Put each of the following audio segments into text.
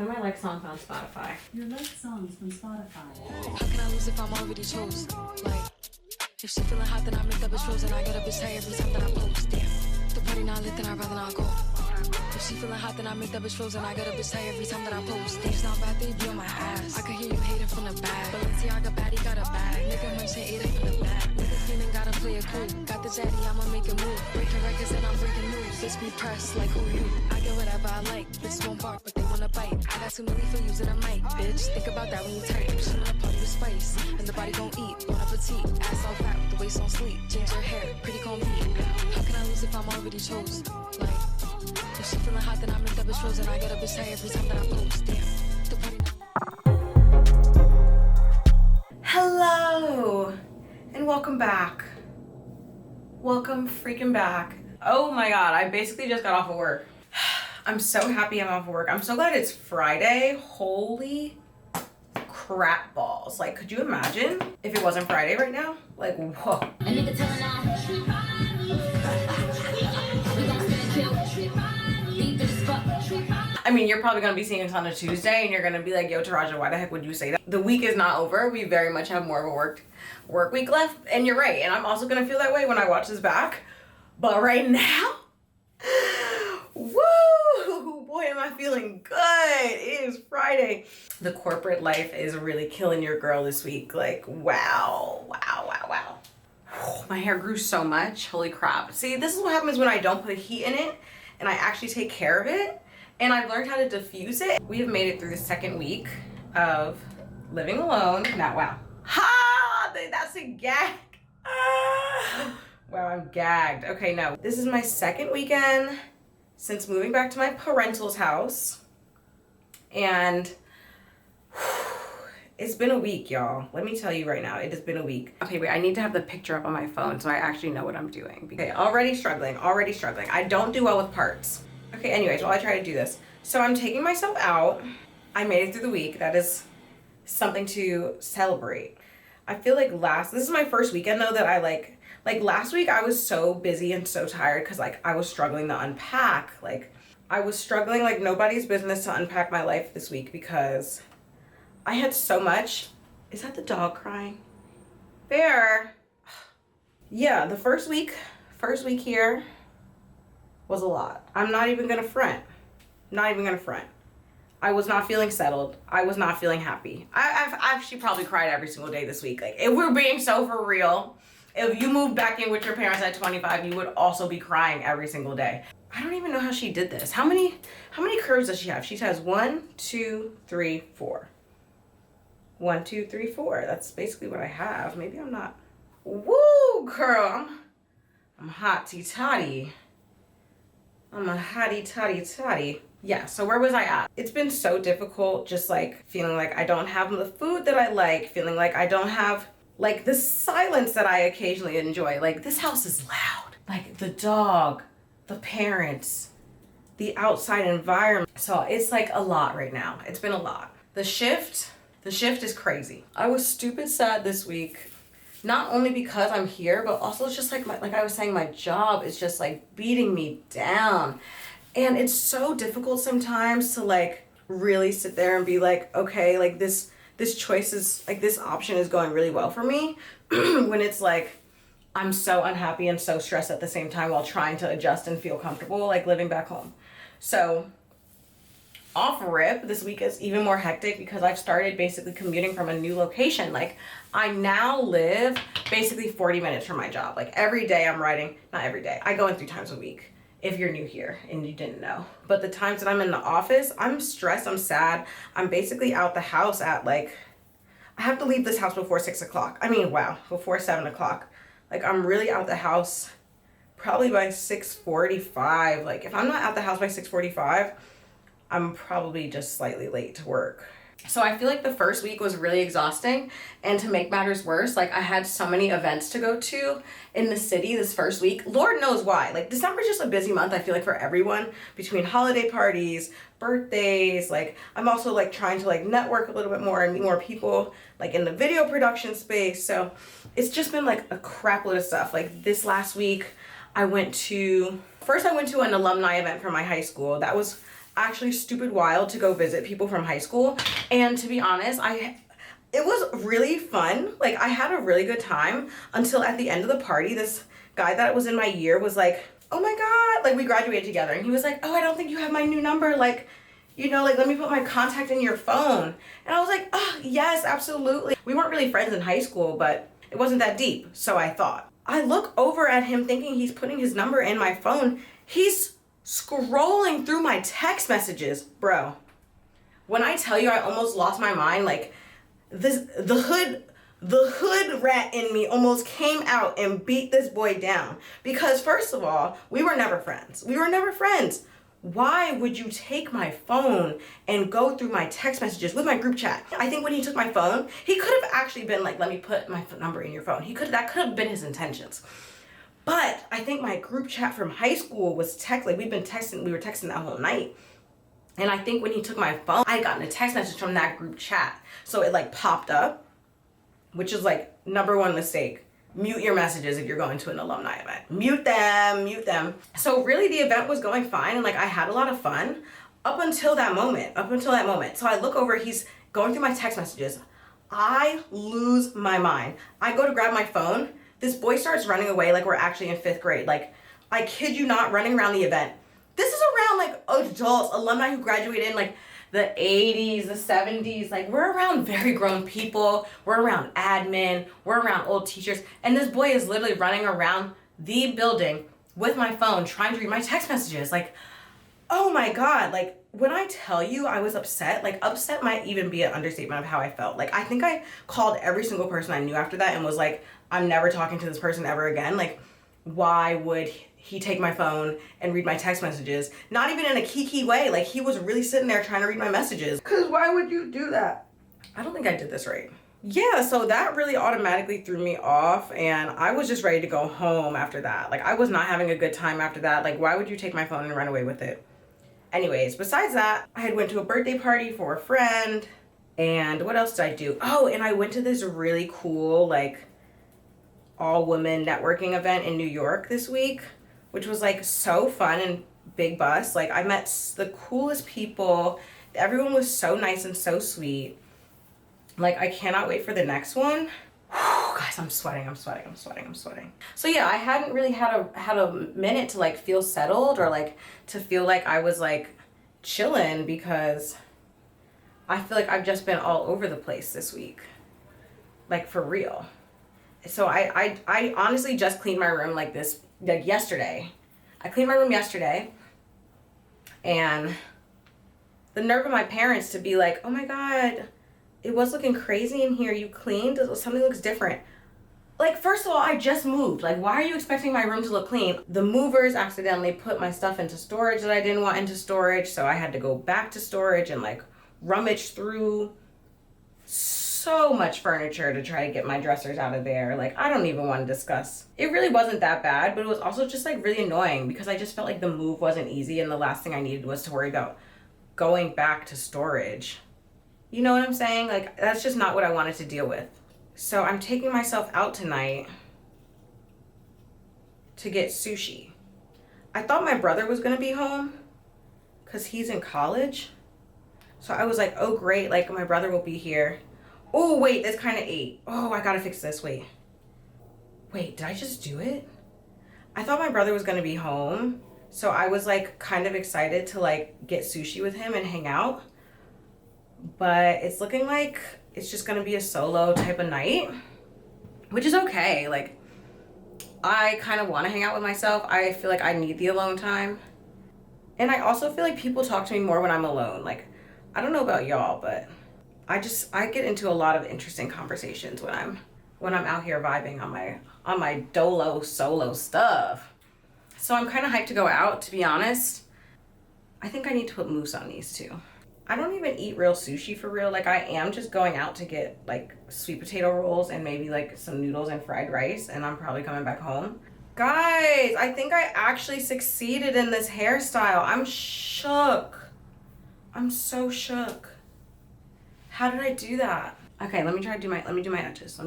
put my like songs on Spotify. Your liked songs from Spotify. How can I lose if I'm already chose? Like, if she feeling hot, then I make that bitch frozen. I get a bitch tight every time that I post. Damn, the party not lit, then I'd rather not go. If she feeling hot, then I make that bitch frozen. I get a bitch tight every time that I post. It's not bad, they be on my ass. I can hear you hating from the back. Balenciaga baddie got a bag. Nigga munching ate it from the back. Nigga feeling gotta play it cool. Got the jetty, I'ma make a move. Breaking records and I'm breaking news. Bitch be pressed like who you? I get whatever I like. Bitch won't bark, but they wanna bite. I got too many for using a mic. Bitch, think about that when you type. She wanna party with spice, and the body gon' eat. Bon appetit, ass all fat with the waist on sleep. Ginger hair, pretty comb beat. How can I lose if I'm already chose? Like, if she feeling hot, then I make that bitch frozen. I get a bitch tight every time that I post. Damn, the party not. Hello, and welcome back. Welcome freaking back. Oh my God, I basically just got off of work. I'm so happy I'm off of work. I'm so glad it's Friday. Holy crap balls. Like, could you imagine if it wasn't Friday right now? Like, whoa. I mean, you're probably gonna be seeing this on a Tuesday and you're gonna be like, yo, Taraja, why the heck would you say that? The week is not over. We very much have more of a work week left. And you're right. And I'm also gonna feel that way when I watch this back. But right now, woo, boy, am I feeling good. It is Friday. The corporate life is really killing your girl this week. Like, wow. My hair grew so much. Holy crap. See, this is what happens when I don't put heat in it and I actually take care of it. And I've learned how to diffuse it. We have made it through the second week of living alone. Now, wow. Ha! That's a gag. Ah. Wow, I'm gagged. Okay, no. This is my second weekend since moving back to my parental's house. And it's been a week, y'all. Let me tell you right now, it has been a week. Okay, wait, I need to have the picture up on my phone so I actually know what I'm doing. Okay, already struggling. I don't do well with parts. Okay, anyways, while I try to do this. So I'm taking myself out. I made it through the week. That is something to celebrate. I feel like this is my first weekend though that I like last week I was so busy and so tired because like I was struggling to unpack. Like I was struggling like nobody's business to unpack my life this week because I had so much. Is that the dog crying? Bear. Yeah, the first week here was a lot. I'm not even gonna front. I was not feeling settled. I was not feeling happy. I've actually probably cried every single day this week. Like, if we're being so for real, if you moved back in with your parents at 25, you would also be crying every single day. I don't even know how she did this. How many curves does she have? She has 1, 2, 3, 4. 1, 2, 3, 4. That's basically what I have. Maybe I'm not. Woo, girl. I'm hotty toddy. I'm a hottie toddy. Yeah, so where was I at? It's been so difficult just like feeling like I don't have the food that I like, feeling like I don't have like the silence that I occasionally enjoy. Like this house is loud. Like the dog, the parents, the outside environment. So it's like a lot right now. It's been a lot. The shift is crazy. I was stupid sad this week. Not only because I'm here, but also it's just like like I was saying, my job is just like beating me down. And it's so difficult sometimes to like really sit there and be like, okay, like this choice is like this option is going really well for me when it's like I'm so unhappy and so stressed at the same time while trying to adjust and feel comfortable like living back home. So off rip, this week is even more hectic because I've started basically commuting from a new location. Like I now live basically 40 minutes from my job. Like every day I'm riding, not every day, I go in 3 times a week if you're new here and you didn't know. But the times that I'm in the office, I'm stressed, I'm sad. I'm basically out the house at like, I have to leave this house before 6 o'clock. I mean, wow, before 7 o'clock. Like I'm really out the house probably by 6:45. Like if I'm not at the house by 6:45, I'm probably just slightly late to work. So I feel like the first week was really exhausting, and to make matters worse, like I had so many events to go to in the city this first week. Lord knows why. Like December's just a busy month, I feel like, for everyone, between holiday parties, birthdays. Like I'm also like trying to like network a little bit more and meet more people like in the video production space. So it's just been like a crap load of stuff. Like this last week I went to an alumni event for my high school. actually stupid wild to go visit people from high school. And to be honest, it was really fun. Like, I had a really good time until at the end of the party, this guy that was in my year was like, oh my God, like we graduated together. And he was like, oh, I don't think you have my new number. Like, you know, like, let me put my contact in your phone. And I was like, oh, yes, absolutely. We weren't really friends in high school, but it wasn't that deep. So I thought. I look over at him thinking he's putting his number in my phone. He's scrolling through my text messages. Bro, when I tell you I almost lost my mind, like, the hood rat in me almost came out and beat this boy down. Because first of all, we were never friends. Why would you take my phone and go through my text messages with my group chat? I think when he took my phone, he could have actually been like, let me put my number in your phone. That could have been his intentions. But I think my group chat from high school was we were texting that whole night. And I think when he took my phone, I had gotten a text message from that group chat. So it like popped up, which is like number one mistake. Mute your messages if you're going to an alumni event. Mute them. So really the event was going fine and like I had a lot of fun up until that moment. So I look over, he's going through my text messages. I lose my mind. I go to grab my phone. This boy starts running away like we're actually in 5th grade. Like, I kid you not, running around the event. This is around like adults, alumni who graduated in like the 80s, the 70s, like we're around very grown people, we're around admin, we're around old teachers, and this boy is literally running around the building with my phone trying to read my text messages. Like, oh my God, like when I tell you I was upset, like upset might even be an understatement of how I felt. Like I think I called every single person I knew after that and was like, I'm never talking to this person ever again. Like, why would he take my phone and read my text messages? Not even in a kiki way. Like, he was really sitting there trying to read my messages. Because why would you do that? I don't think I did this right. Yeah, so that really automatically threw me off, and I was just ready to go home after that. Like, I was not having a good time after that. Like, why would you take my phone and run away with it? Anyways, besides that, I had went to a birthday party for a friend, and what else did I do? Oh, and I went to this really cool, like, all-women networking event in New York this week, which was like so fun and big bus. Like I met the coolest people. Everyone was so nice and so sweet. Like I cannot wait for the next one. Whew, guys, I'm sweating. So yeah, I hadn't really had a minute to like feel settled or like to feel like I was like chilling because I feel like I've just been all over the place this week. Like for real. So I honestly just cleaned my room like yesterday. I cleaned my room yesterday, and the nerve of my parents to be like, oh my God, it was looking crazy in here. You cleaned? Something looks different. Like, first of all, I just moved. Like, why are you expecting my room to look clean? The movers accidentally put my stuff into storage that I didn't want into storage, so I had to go back to storage and like rummage through so much furniture to try to get my dressers out of there. Like, I don't even want to discuss. It really wasn't that bad, but it was also just like really annoying because I just felt like the move wasn't easy and the last thing I needed was to worry about going back to storage. You know what I'm saying? Like, that's just not what I wanted to deal with. So I'm taking myself out tonight to get sushi. I thought my brother was gonna be home because he's in college. So I was like, oh great, like my brother will be here. Oh, wait, that's kind of 8. Oh, I gotta fix this. Wait, did I just do it? I thought my brother was gonna be home, so I was like kind of excited to like get sushi with him and hang out. But it's looking like it's just gonna be a solo type of night, which is okay. Like, I kind of want to hang out with myself. I feel like I need the alone time. And I also feel like people talk to me more when I'm alone. Like, I don't know about y'all, but I get into a lot of interesting conversations when I'm out here vibing on my dolo solo stuff. So I'm kind of hyped to go out, to be honest. I think I need to put mousse on these too. I don't even eat real sushi for real. Like, I am just going out to get like sweet potato rolls and maybe like some noodles and fried rice, and I'm probably coming back home. Guys, I think I actually succeeded in this hairstyle. I'm shook. I'm so shook. How did I do that? Okay, let me do my edges. I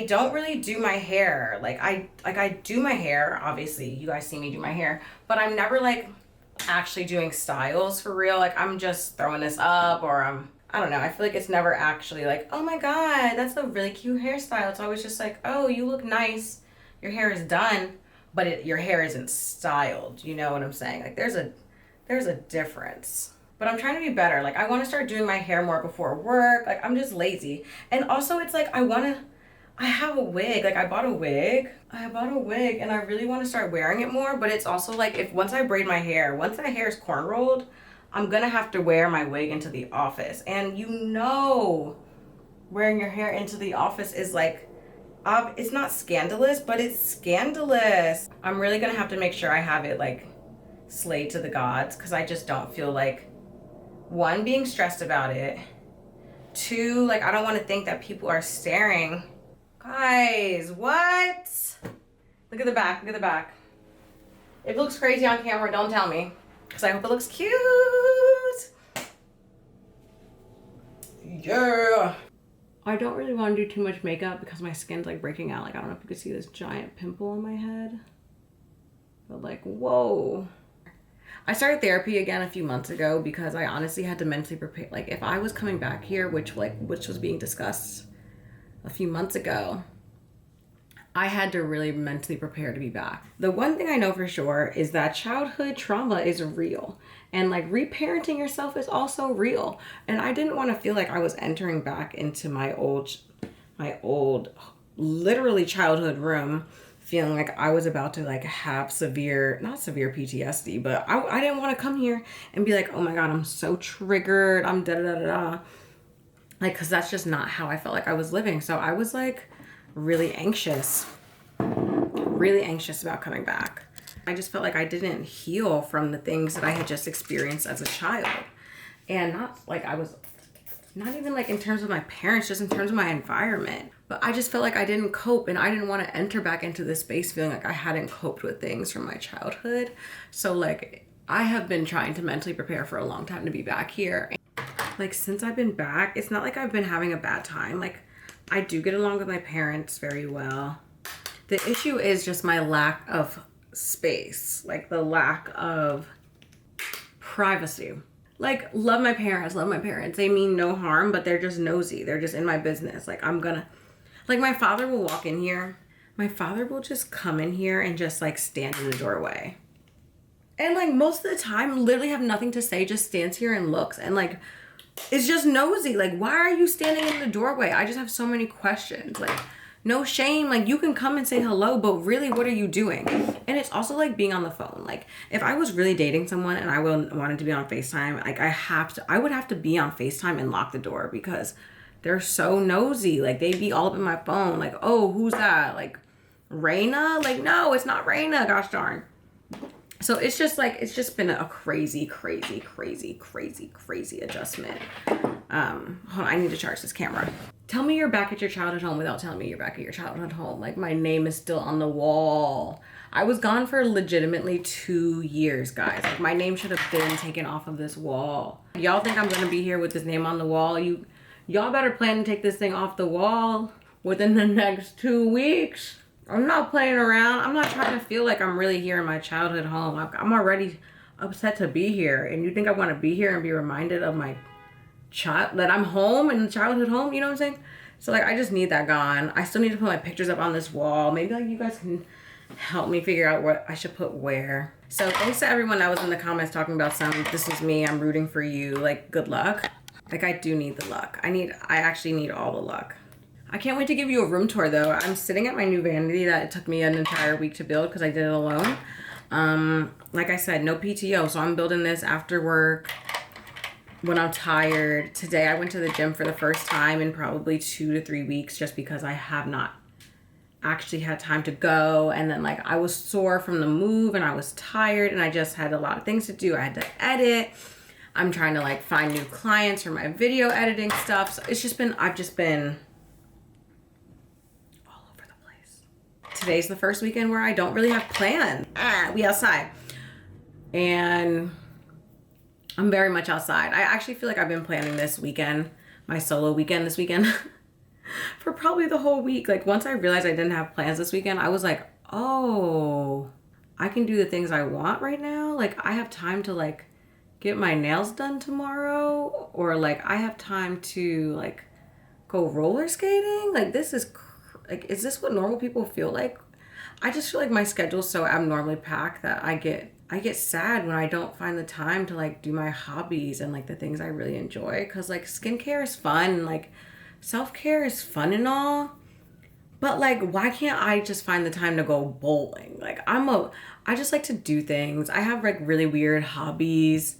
don't really do my hair. I do my hair, obviously. You guys see me do my hair, but I'm never like actually doing styles for real. Like I'm just throwing this up, or I don't know. I feel like it's never actually like, oh my God, that's a really cute hairstyle. It's always just like, oh, you look nice. Your hair is done, but your hair isn't styled. You know what I'm saying? Like there's a difference. But I'm trying to be better. Like I want to start doing my hair more before work. Like I'm just lazy. And also it's like I have a wig. Like I bought a wig and I really want to start wearing it more. But it's also like once I braid my hair, once that hair is corn rolled, I'm gonna have to wear my wig into the office. And you know, wearing your hair into the office is like, it's not scandalous, but it's scandalous. I'm really gonna have to make sure I have it like slayed to the gods, because I just don't feel like, one, being stressed about it, two, like I don't want to think that people are staring. Guys, what? Look at the back, look at the back. If it looks crazy on camera, don't tell me, because I hope it looks cute. Yeah. I don't really want to do too much makeup because my skin's like breaking out. Like I don't know if you can see this giant pimple on my head, but like, whoa. I started therapy again a few months ago because I honestly had to mentally prepare. Like if I was coming back here, which was being discussed a few months ago, I had to really mentally prepare to be back. The one thing I know for sure is that childhood trauma is real, and like reparenting yourself is also real. And I didn't want to feel like I was entering back into my old literally childhood room, feeling like I was about to like have not severe PTSD, but I didn't want to come here and be like, oh my God, I'm so triggered, I'm da-da-da-da-da. Like, cause that's just not how I felt like I was living. So I was like really anxious about coming back. I just felt like I didn't heal from the things that I had just experienced as a child. And not even like in terms of my parents, just in terms of my environment. But I just felt like I didn't cope, and I didn't want to enter back into this space feeling like I hadn't coped with things from my childhood. So like I have been trying to mentally prepare for a long time to be back here. Like since I've been back, it's not like I've been having a bad time. Like I do get along with my parents very well. The issue is just my lack of space, like the lack of privacy. Like love my parents. They mean no harm, but they're just nosy. They're just in my business. Like my father will walk in here. My father will just come in here and just like stand in the doorway. And like most of the time literally have nothing to say, just stands here and looks and like it's just nosy. Like why are you standing in the doorway? I just have so many questions. Like no shame, like you can come and say hello, but really what are you doing? And it's also like being on the phone. Like if I was really dating someone and I wanted to be on FaceTime, like I would have to be on FaceTime and lock the door because they're so nosy. Like they'd be all up in my phone. Like, oh, who's that? Like Raina? Like, no, it's not Raina. Gosh darn. So it's just been a crazy adjustment. Hold on, I need to charge this camera. Tell me you're back at your childhood home without telling me you're back at your childhood home. Like my name is still on the wall. I was gone for legitimately 2 years, guys. Like my name should have been taken off of this wall. Y'all think I'm gonna be here with this name on the wall? Y'all better plan to take this thing off the wall within the next 2 weeks. I'm not playing around. I'm not trying to feel like I'm really here in my childhood home. I'm already upset to be here. And you think I want to be here and be reminded of my that I'm home in the childhood home? You know what I'm saying? So like, I just need that gone. I still need to put my pictures up on this wall. Maybe like you guys can help me figure out what I should put where. So thanks to everyone that was in the comments talking about this is me, I'm rooting for you. Like good luck. Like I do need the luck. I actually need all the luck. I can't wait to give you a room tour though. I'm sitting at my new vanity that it took me an entire week to build because I did it alone. Like I said, no PTO, so I'm building this after work when I'm tired. Today I went to the gym for the first time in probably 2 to 3 weeks just because I have not actually had time to go. And then like I was sore from the move and I was tired and I just had a lot of things to do. I had to edit. I'm trying to like find new clients for my video editing stuff. So I've just been today's the first weekend where I don't really have plans. We outside. And I'm very much outside. I actually feel like I've been planning this weekend, my solo weekend this weekend, for probably the whole week. Like once I realized I didn't have plans this weekend, I was like, oh, I can do the things I want right now. Like I have time to like get my nails done tomorrow, or like I have time to like go roller skating. Like this is like, is this what normal people feel like? I just feel like my schedule's so abnormally packed that I get sad when I don't find the time to like do my hobbies and like the things I really enjoy. Cause like skincare is fun and like self-care is fun and all. But like, why can't I just find the time to go bowling? Like I just like to do things. I have like really weird hobbies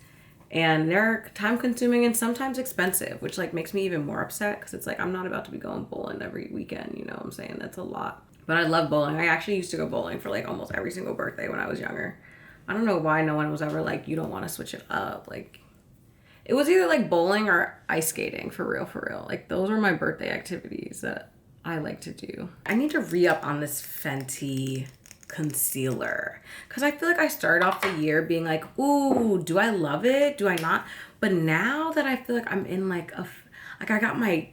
and they're time consuming and sometimes expensive, which like makes me even more upset because it's like, I'm not about to be going bowling every weekend. You know what I'm saying? That's a lot. But I love bowling. I actually used to go bowling for like almost every single birthday when I was younger. I don't know why no one was ever like, you don't want to switch it up. Like it was either like bowling or ice skating for real. Like those were my birthday activities that I like to do. I need to re-up on this Fenty concealer because I feel like I started off the year being like, ooh, do I love it? Do I not? But now that I feel like I'm in like I got my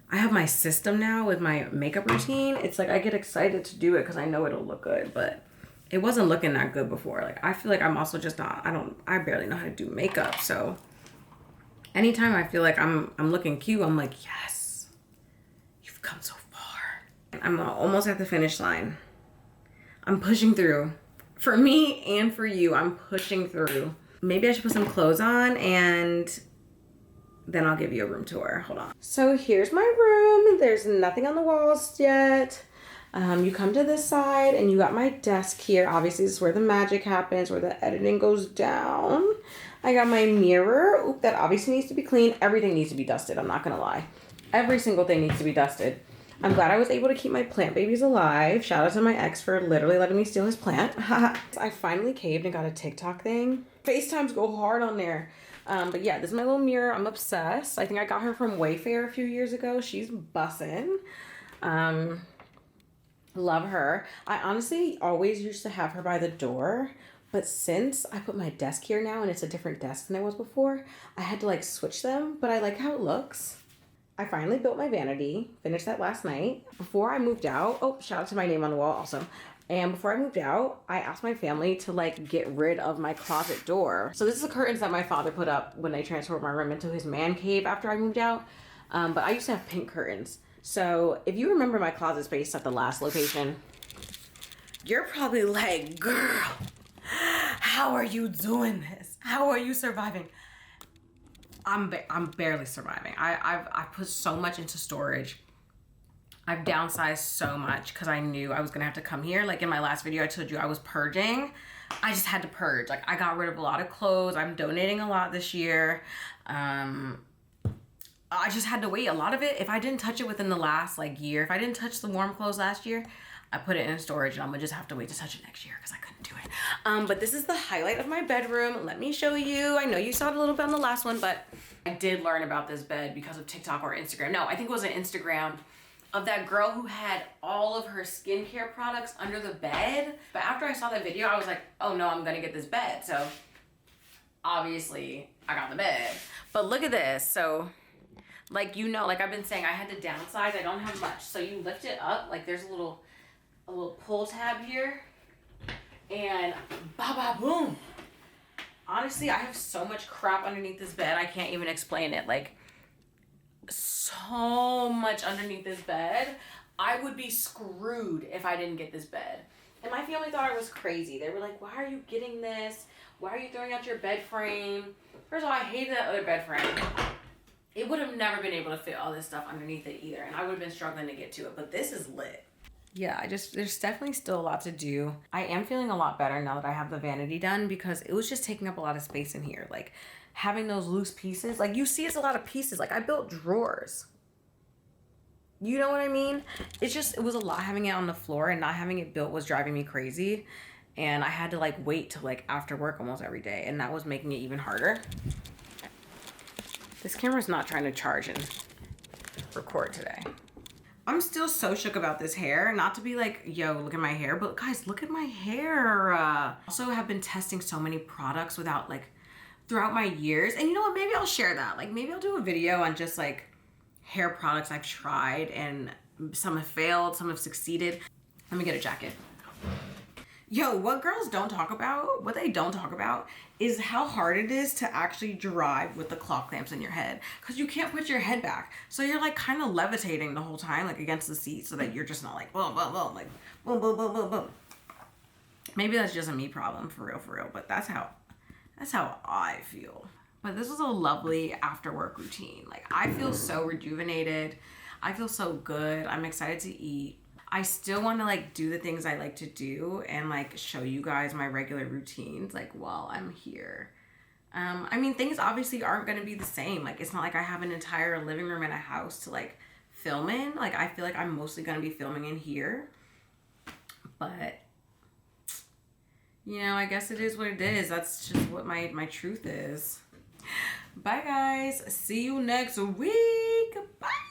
I have my system now with my makeup routine. It's like I get excited to do it because I know it'll look good, but it wasn't looking that good before. Like I feel like I'm also just not, I barely know how to do makeup. So anytime I feel like I'm looking cute, I'm like, yes, you've come so far. I'm almost at the finish line. I'm pushing through. For me and for you, I'm pushing through. Maybe I should put some clothes on and then I'll give you a room tour. Hold on. So here's my room. There's nothing on the walls yet. You come to this side and you got my desk here. Obviously, this is where the magic happens, where the editing goes down. I got my mirror. Oop, that obviously needs to be clean. Everything needs to be dusted. I'm not gonna lie. Every single thing needs to be dusted. I'm glad I was able to keep my plant babies alive. Shout out to my ex for literally letting me steal his plant. I finally caved and got a TikTok thing. FaceTimes go hard on there. But yeah, this is my little mirror. I'm obsessed. I think I got her from Wayfair a few years ago. She's bussin'. Love her. I honestly always used to have her by the door, but since I put my desk here now and it's a different desk than it was before, I had to like switch them, but I like how it looks. I finally built my vanity, finished that last night. Before I moved out, oh, shout out to my name on the wall also. And before I moved out, I asked my family to like get rid of my closet door. So this is the curtains that my father put up when they transferred my room into his man cave after I moved out. But I used to have pink curtains. So if you remember my closet space at the last location, you're probably like, girl, how are you doing this? How are you surviving? I'm barely surviving. I've put so much into storage. I've downsized so much because I knew I was gonna have to come here. Like in my last video, I told you I was purging. I just had to purge. Like I got rid of a lot of clothes. I'm donating a lot this year. I just had to wait. A lot of it, if I didn't touch it within the last like year, if I didn't touch the warm clothes last year, I put it in storage and I'm gonna just have to wait to touch it next year because I couldn't do it. But this is the highlight of my bedroom. Let me show you. I know you saw it a little bit on the last one, but I did learn about this bed because of TikTok or Instagram. No, I think it was an Instagram of that girl who had all of her skincare products under the bed. But after I saw that video, I was like, oh no, I'm gonna get this bed. So obviously I got the bed. But look at this. So like, you know, like I've been saying, I had to downsize. I don't have much. So you lift it up, like there's a little pull tab here, and boom. Honestly, I have so much crap underneath this bed. I can't even explain it. Like so much underneath this bed. I would be screwed if I didn't get this bed. And my family thought I was crazy. They were like, why are you getting this? Why are you throwing out your bed frame? First of all, I hated that other bed frame. It would have never been able to fit all this stuff underneath it either. And I would have been struggling to get to it, but this is lit. Yeah, there's definitely still a lot to do. I am feeling a lot better now that I have the vanity done because it was just taking up a lot of space in here. Like having those loose pieces, like you see it's a lot of pieces. Like I built drawers. You know what I mean? It was a lot. Having it on the floor and not having it built was driving me crazy. And I had to like wait till like after work almost every day. And that was making it even harder. This camera's not trying to charge and record today. I'm still so shook about this hair. Not to be like, yo, look at my hair, but guys, look at my hair. Also have been testing so many products throughout my years. And you know what, maybe I'll share that. Like maybe I'll do a video on just like hair products I've tried and some have failed, some have succeeded. Let me get a jacket. Yo, what girls don't talk about, what they don't talk about is how hard it is to actually drive with the clock clamps in your head. Because you can't put your head back. So you're like kind of levitating the whole time, like against the seat, so that you're just not like, boom, boom, boom, like, boom, boom, boom, boom, boom. Maybe that's just a me problem, for real. But that's how I feel. But this was a lovely after work routine. Like, I feel so rejuvenated. I feel so good. I'm excited to eat. I still want to like do the things I like to do and like show you guys my regular routines like while I'm here. I mean, things obviously aren't going to be the same. Like, it's not like I have an entire living room in a house to like film in. Like, I feel like I'm mostly going to be filming in here. But, you know, I guess it is what it is. That's just what my truth is. Bye, guys. See you next week. Bye.